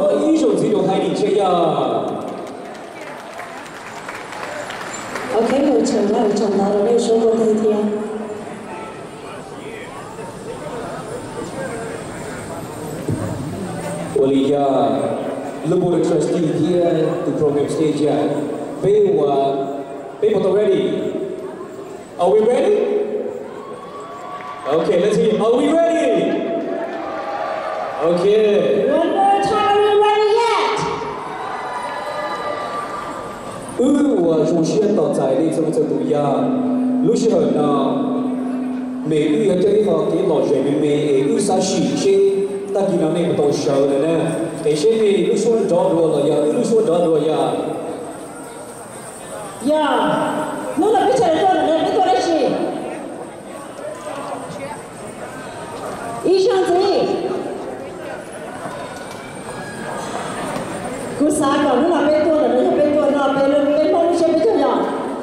我英雄这种海里去呀。OK， 我承认，从哪里说过那一天？ Oleh the board of trustees here, the program stage here. People ready? Are we ready? Okay, let's hear. Are we ready? Okay. One more time, are we ready yet? 我首先到在的这么这度呀，路时候呢，每日要对方给老人民有啥事情，大家呢不都晓得呢？这些呢，路说着了呀，路说着了呀。呀，弄了不起来做的人，没做的事。医生子，กูสาก่อนนู่นน่ะเป็นตัวหรือไม่เป็นตัวน่ะเป็นพวกไม่ใช่เป็นตัวอย่าง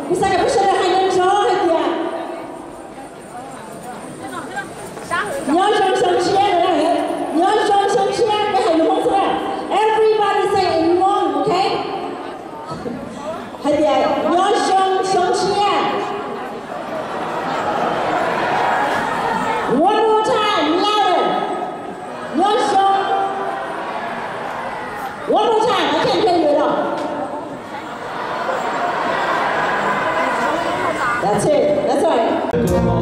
กูสากับไม่ใช่ให้เงินช้อให้เดียย้อนชงชงเชียร์เลยย้อนชงชงเชียร์ไปให้ลูกน้อง everybody say in one okay ให้เดียย้อนชงชงเชียร์ one more time louder ย้อนชง one more time I can't hear you at all that's it that's all right โ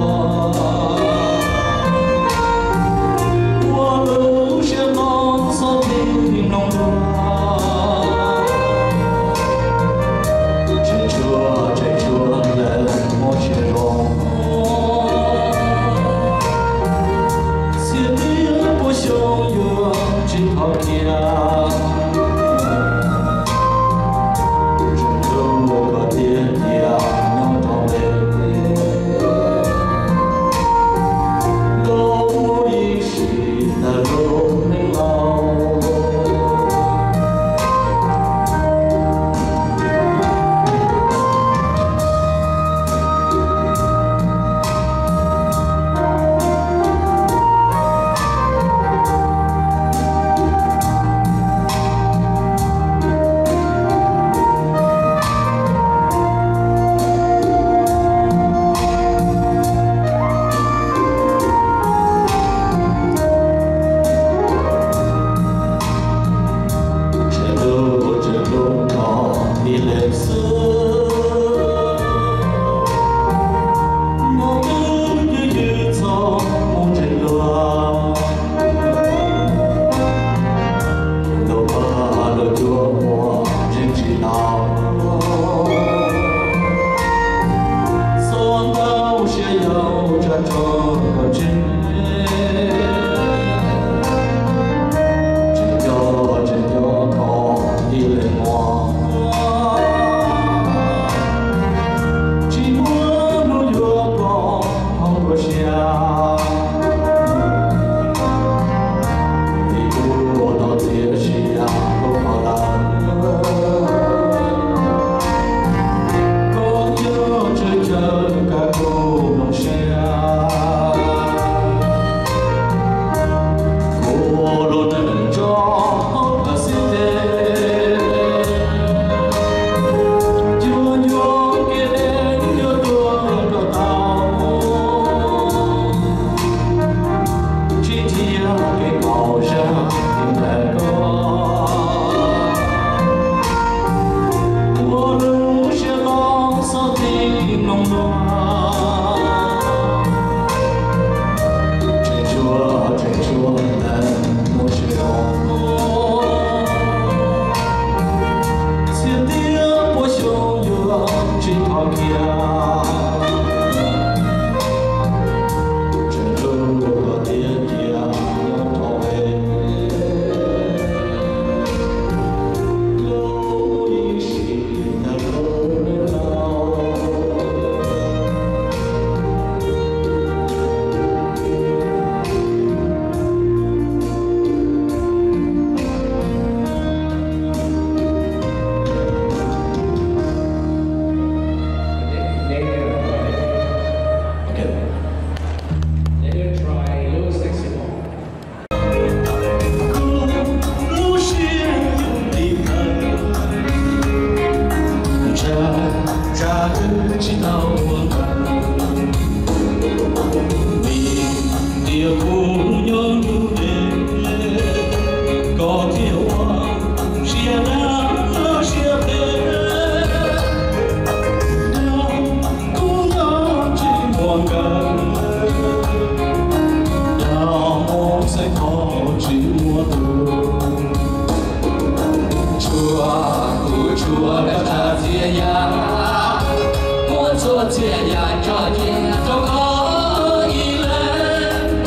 chúa đã ta chia ya muốn chúa chia ya cho thiên trong có ý lên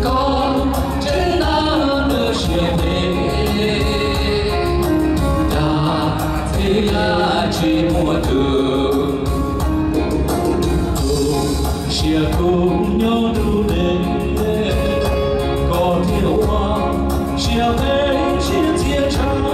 con chân ta được chia về đã thế là chỉ mùa thường chia cùng nhau đủ đến có thiếu hoa chia về chia chia trắng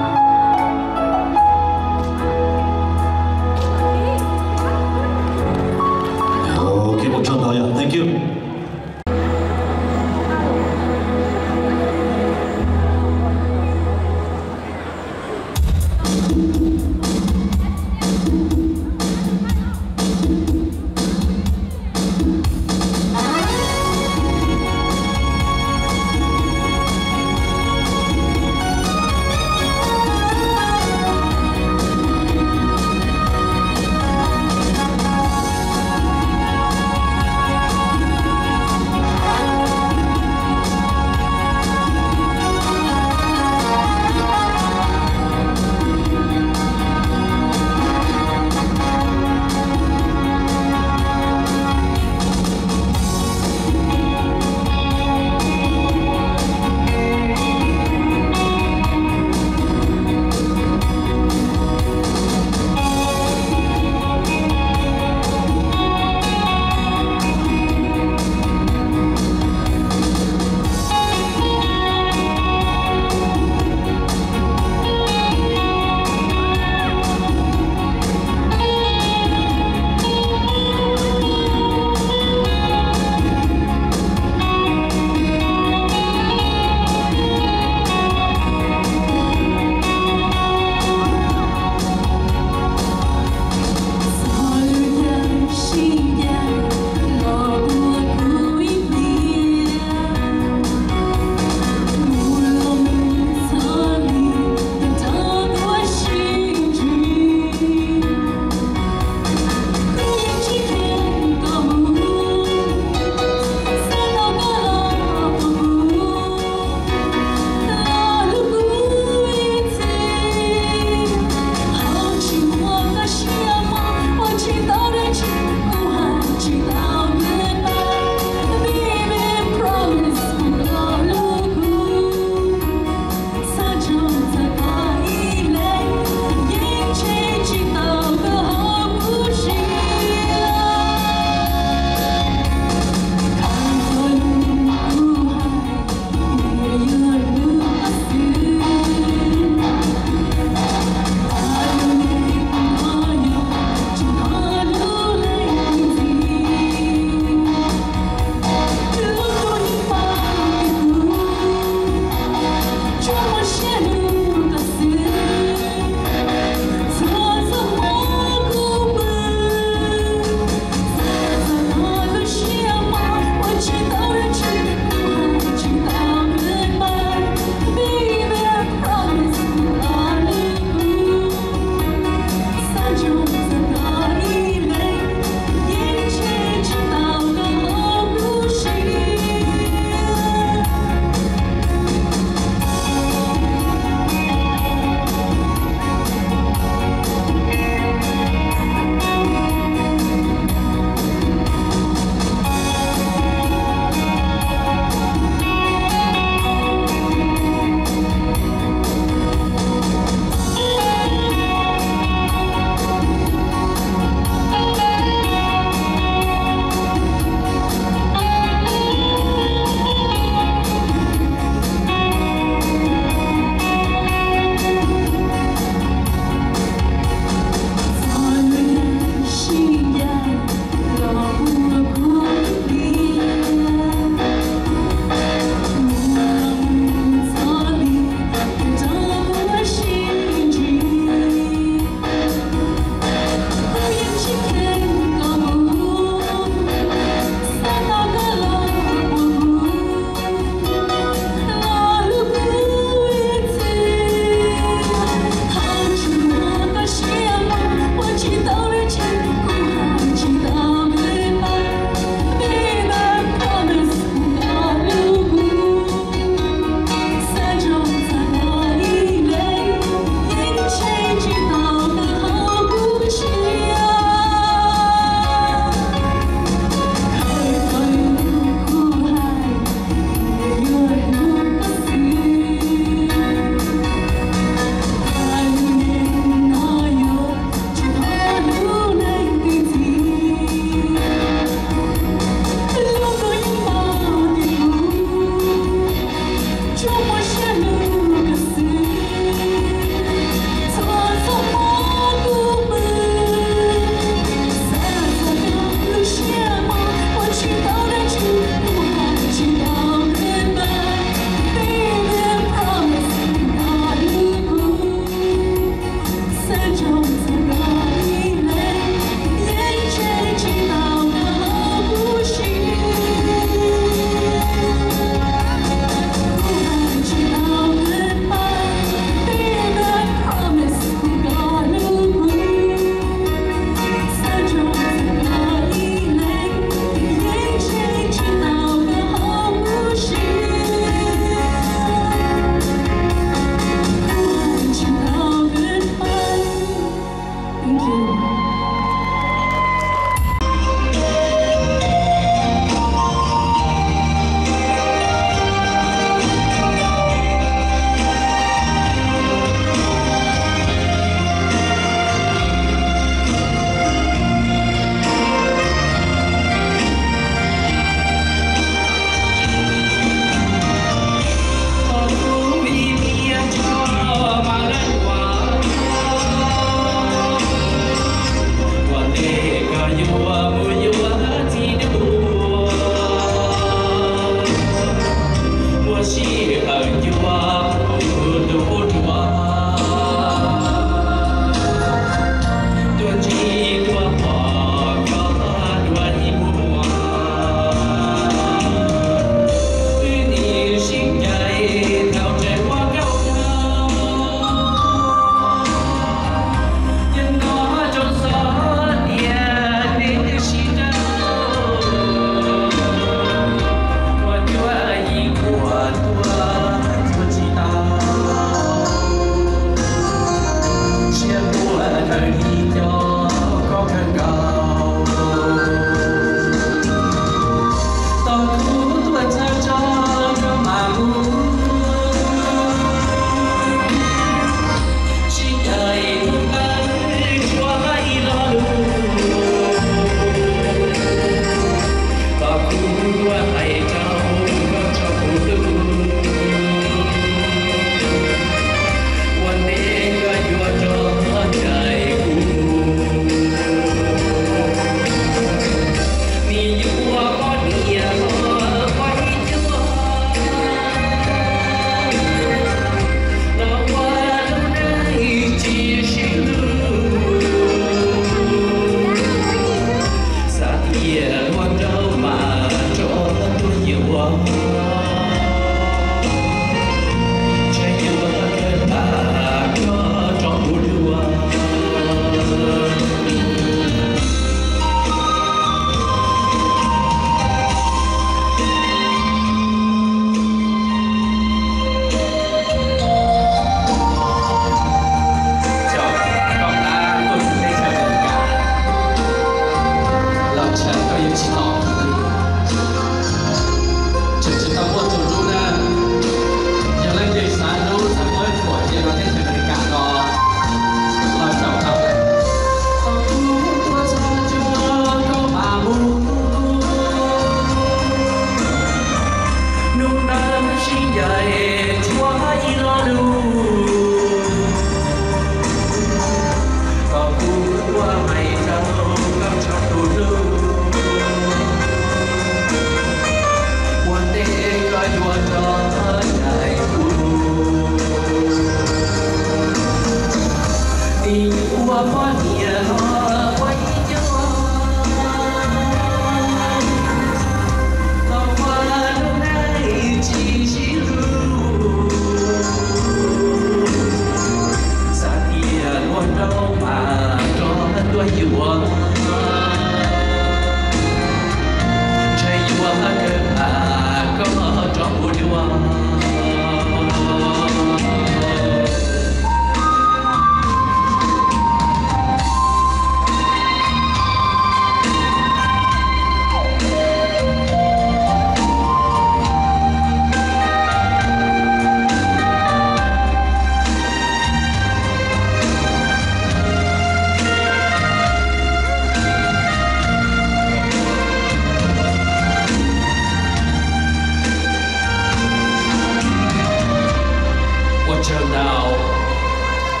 culture now. Hãy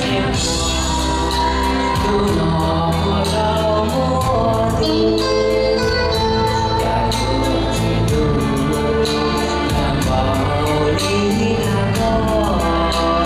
subscribe cho kênh Ghiền Mì Gõ để không bỏ lỡ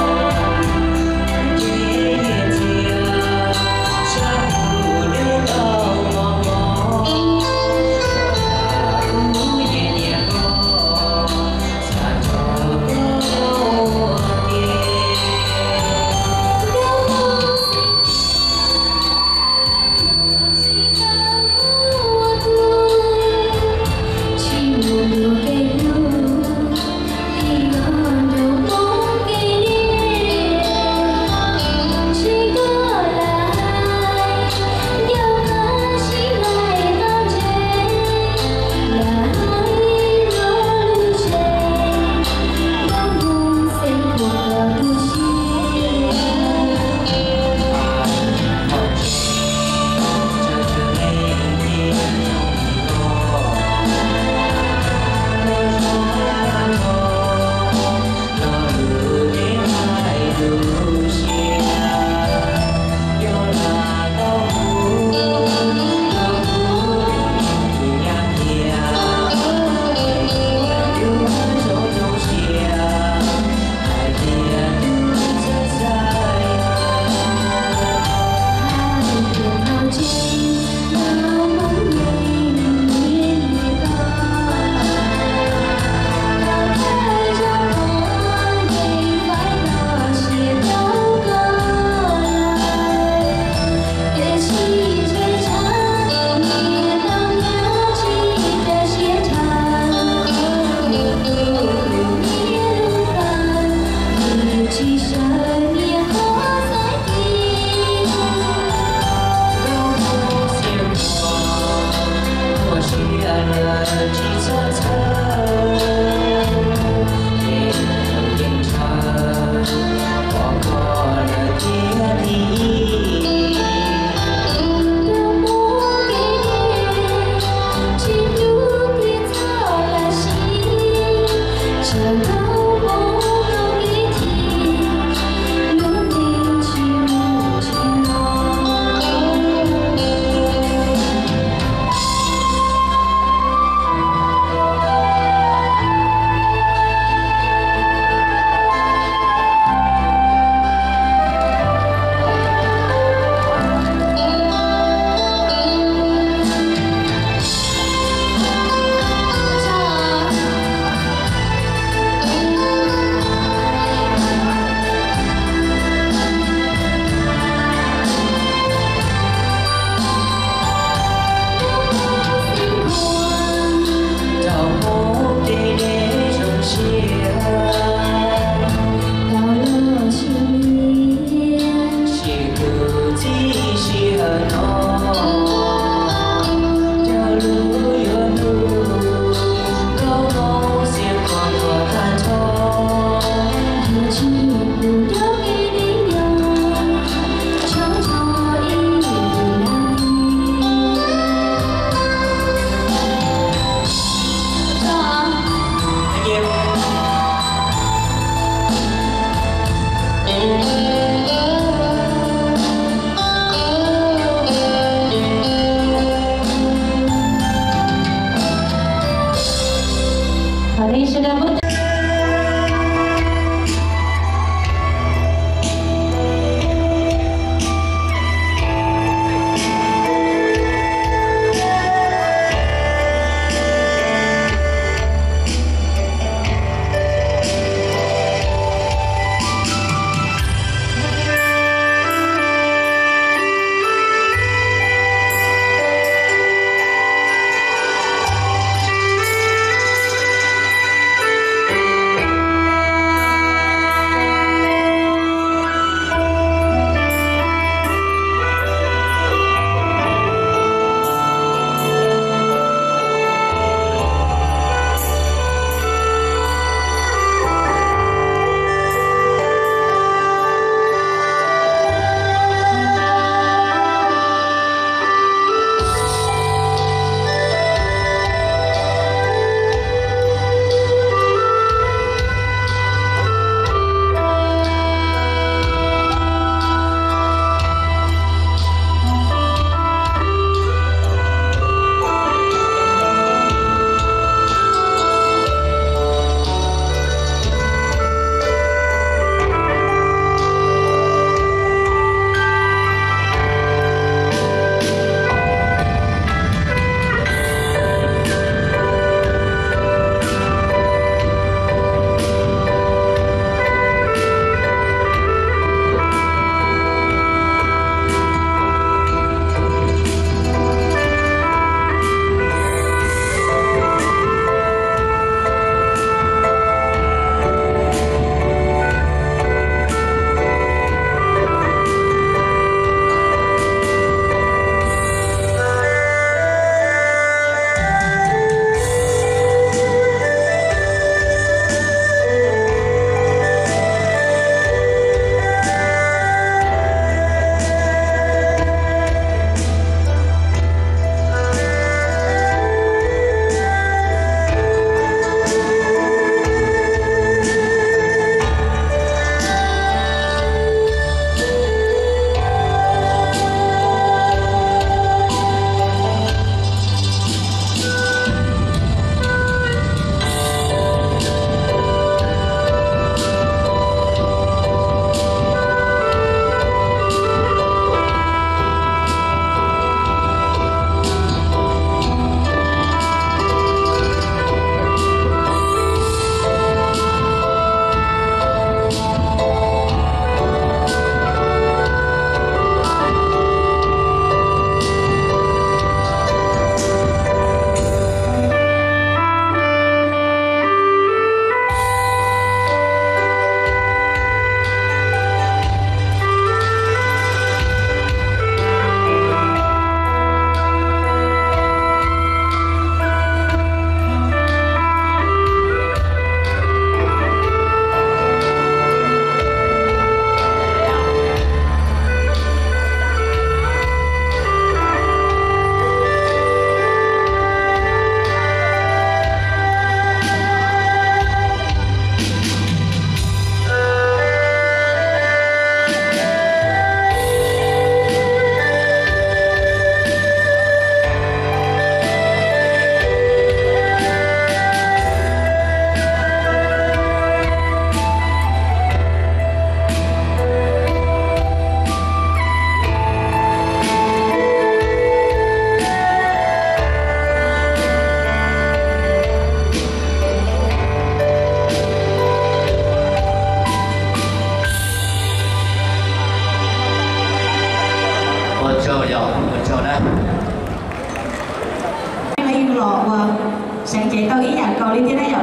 cầu đi thế này rồi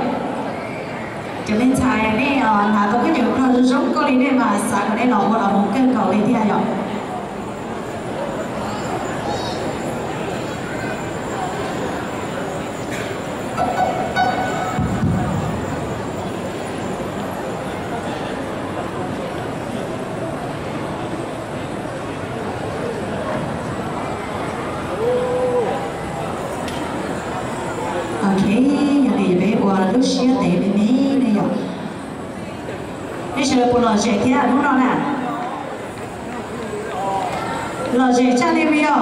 cho nên xài này là tôi có nhiều nó giống có lý nên mà xài cái này là một cái cầu đi thế này rồi lúc xưa để bên này này rồi, bây giờ bộ lò dệt thế à đúng không nè, lò dệt cha đi bây giờ,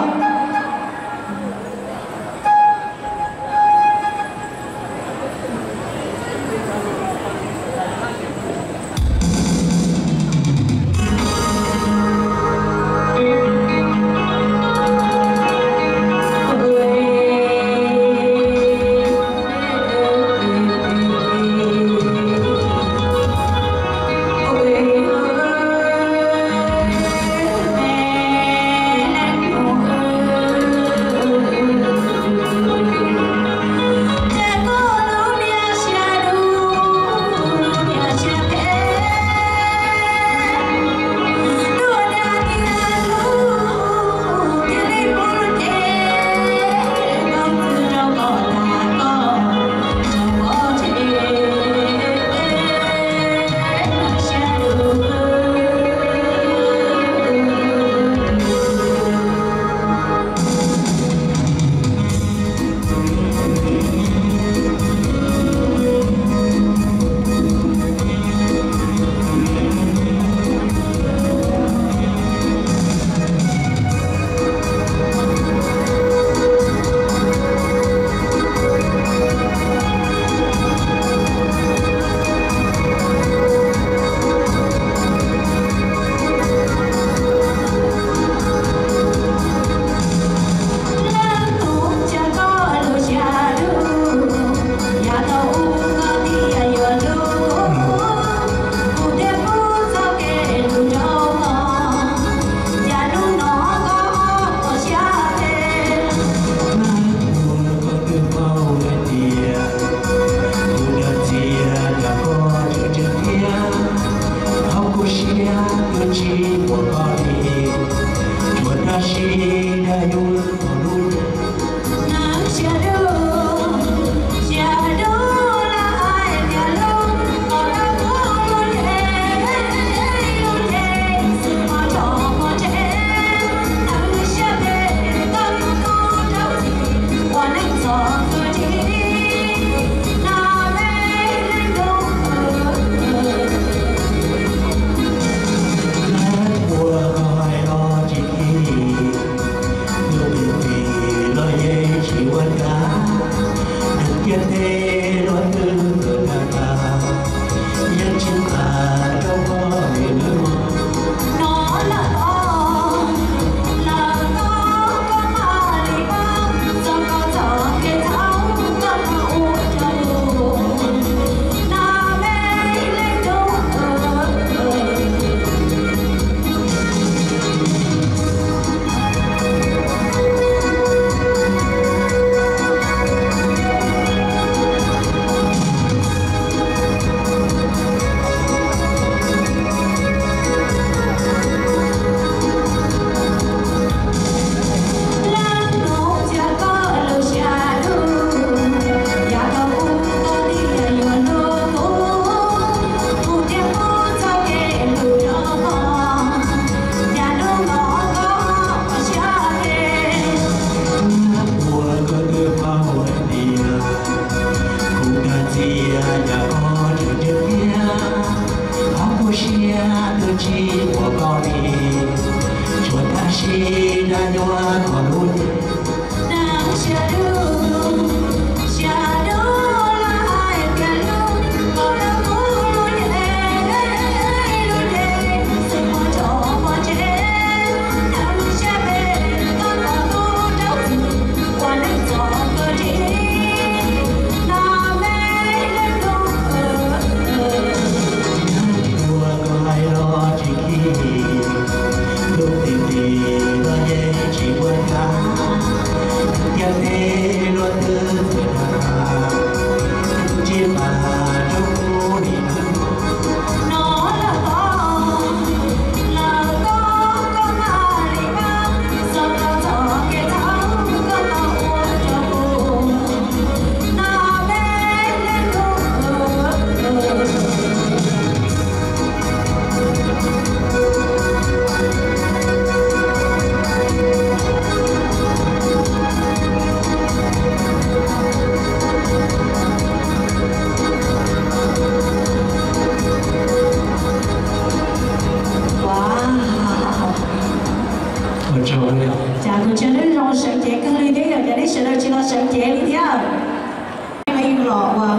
chế cơ lý thế rồi cái đấy sẽ là chỉ là sáng chế lý thế rồi hay yêu lọ và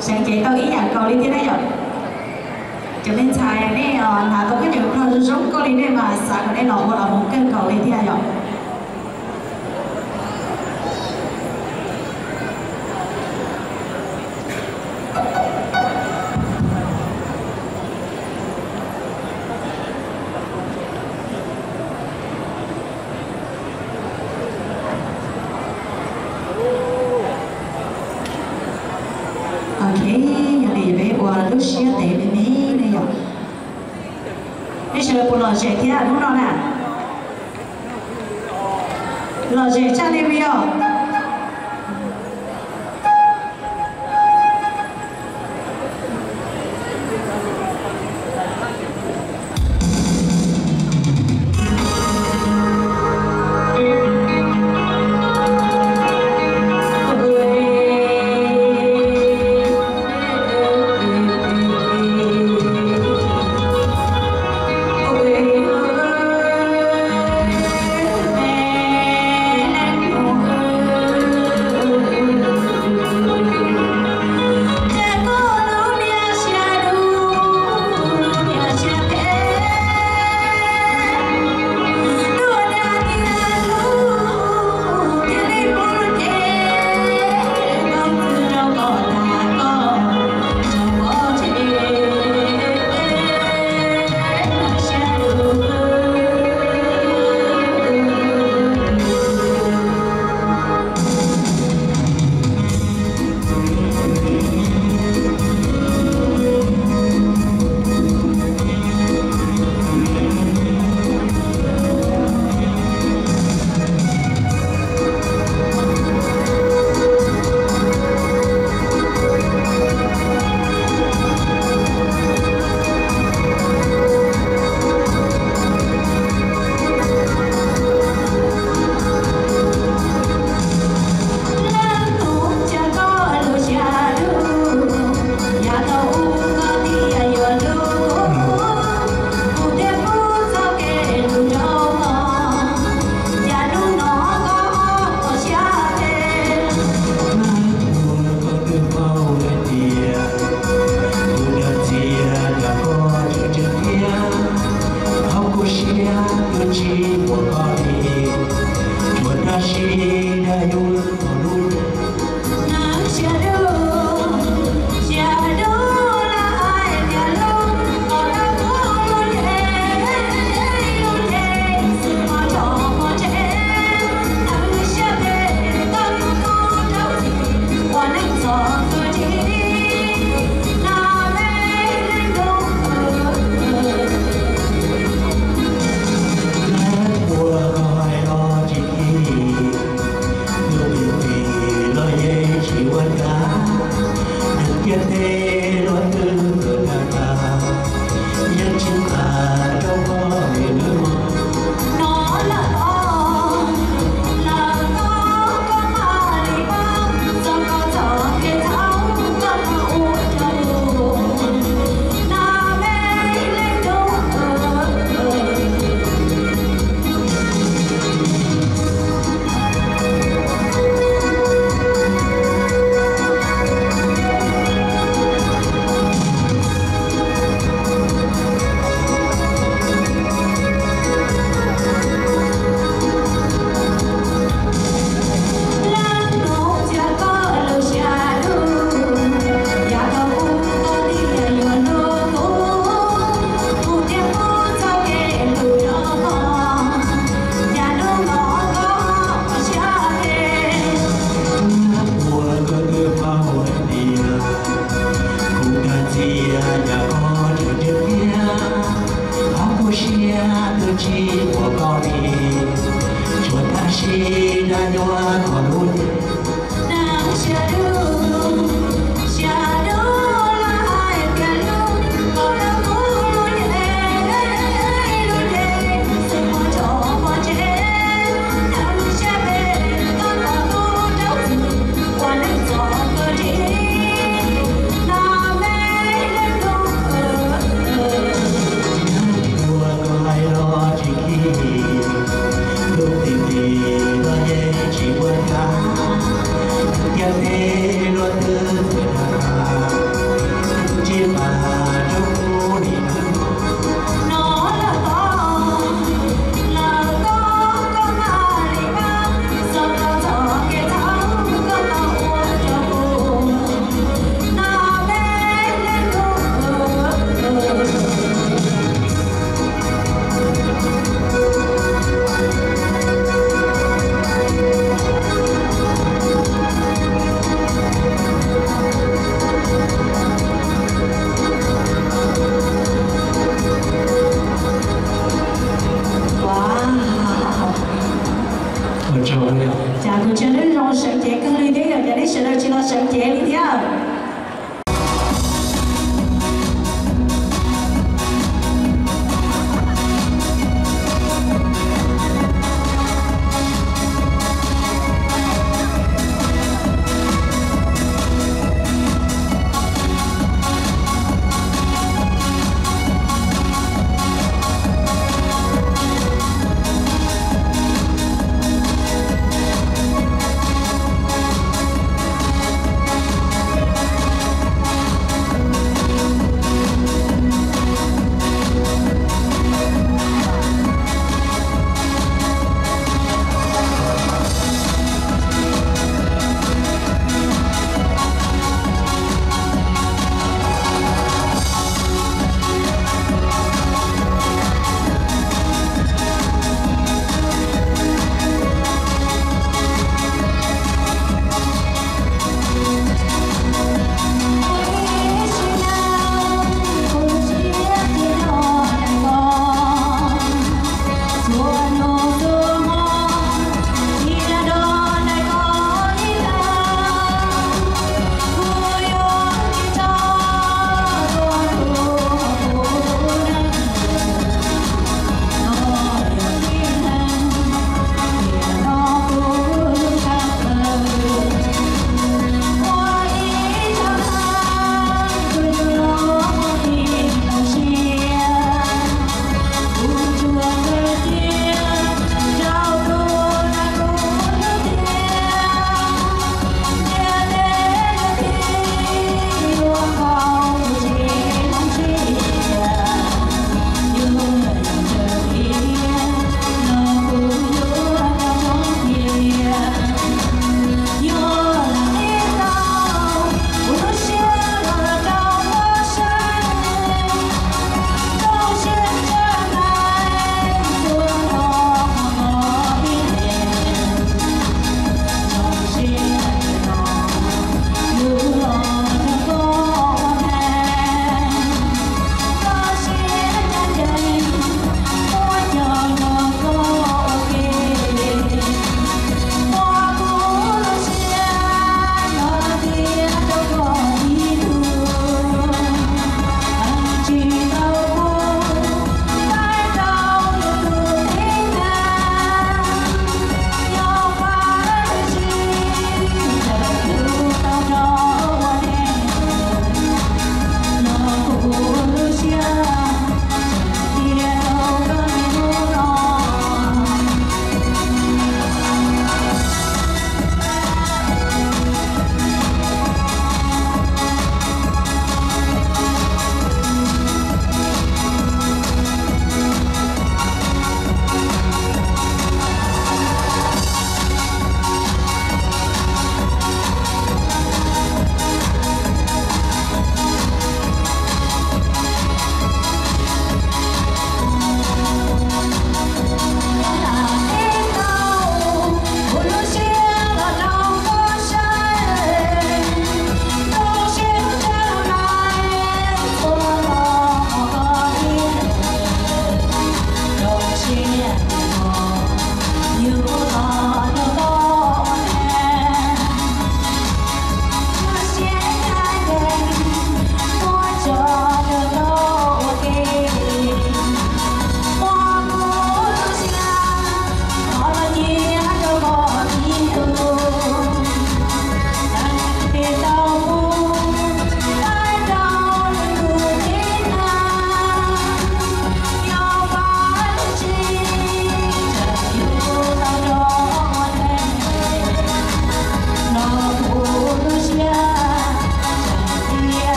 sáng chế tao ý nhà cầu lý thế này rồi cho nên xài này là tao cái điều nó giống có lý thế mà sáng cái này lọ là một cái cầu lý thế rồi Lucia để bên này này rồi, bây giờ bộ lò dệt thế à đúng không nào? Lò dệt cha đi bây giờ.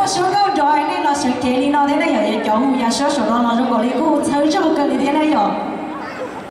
我想到在呢，老师给你老天来有有有说说了，如果你给我抽中个你天来有。